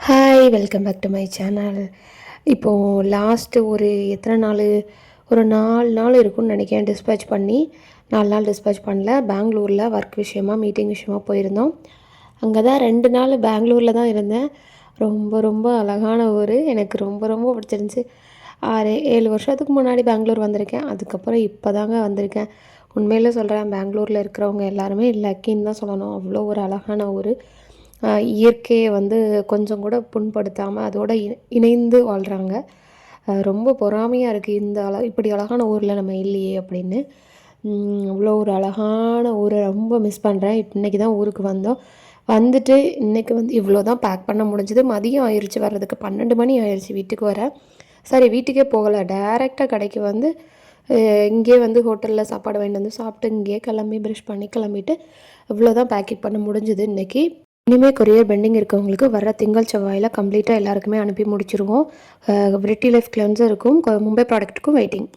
Hi welcome back to my channel. இப்போது last ஒரு எத்தனை நாள், ஒரு 4 நாள் இருக்கும்னு நினைக்கிறேன். டிஸ்பேட்ச் பண்ணி 4 நாள் டிஸ்பேட்ச் பண்ணல. பெங்களூரில் ஒர்க் விஷயமா மீட்டிங் விஷயமா போயிருந்தோம். அங்கே தான் 2 நாள் பெங்களூரில் தான் இருந்தேன். ரொம்ப ரொம்ப அழகான ஊர். எனக்கு ரொம்ப ரொம்ப பிடிச்சிருந்துச்சி. 6-7 வருஷத்துக்கு முன்னாடி பெங்களூர் வந்திருக்கேன். அதுக்கப்புறம் இப்போ தாங்க வந்திருக்கேன். உண்மையிலே சொல்கிறேன், பெங்களூரில் இருக்கிறவங்க எல்லாருமே லக்கின்னு தான் சொல்லணும். அவ்வளோ ஒரு அழகான ஊர். இயற்கையை வந்து கொஞ்சம் கூட புண்படுத்தாமல் அதோடு இணைந்து வாழ்கிறாங்க. ரொம்ப பொறாமையாக இருக்குது, இப்படி அழகான ஊரில் நம்ம இல்லையே அப்படின்னு. அவ்வளோ ஒரு அழகான ஊரை ரொம்ப மிஸ் பண்ணுறேன். இன்றைக்கி தான் ஊருக்கு வந்தோம். வந்துட்டு இன்றைக்கி வந்து இவ்வளோ தான் பேக் பண்ண முடிஞ்சுது. மதியம் ஆயிடுச்சு வர்றதுக்கு, 12 மணி ஆயிடுச்சு வீட்டுக்கு வர. சரி, வீட்டுக்கே போகலை, டைரெக்டாக கடைக்கு வந்து இங்கேயே வந்து ஹோட்டலில் சாப்பாடு வாங்கிட்டு வந்து சாப்பிட்டு இங்கேயே கிளம்பி ப்ரஷ் பண்ணி கிளம்பிட்டு இவ்வளோ தான் பேக்கிங் பண்ண முடிஞ்சுது இன்றைக்கி. இனிமேல் கொரியர் பெண்டிங் இருக்கவங்களுக்கு வர திங்கள் செவ்வாயில் கம்ப்ளீட்டாக எல்லாருக்குமே அனுப்பி முடிச்சிருவோம். விரிட்டி லைஃப் கிளென்சருக்கும் மும்பை ப்ராடக்ட்டுக்கும் வெயிட்டிங்.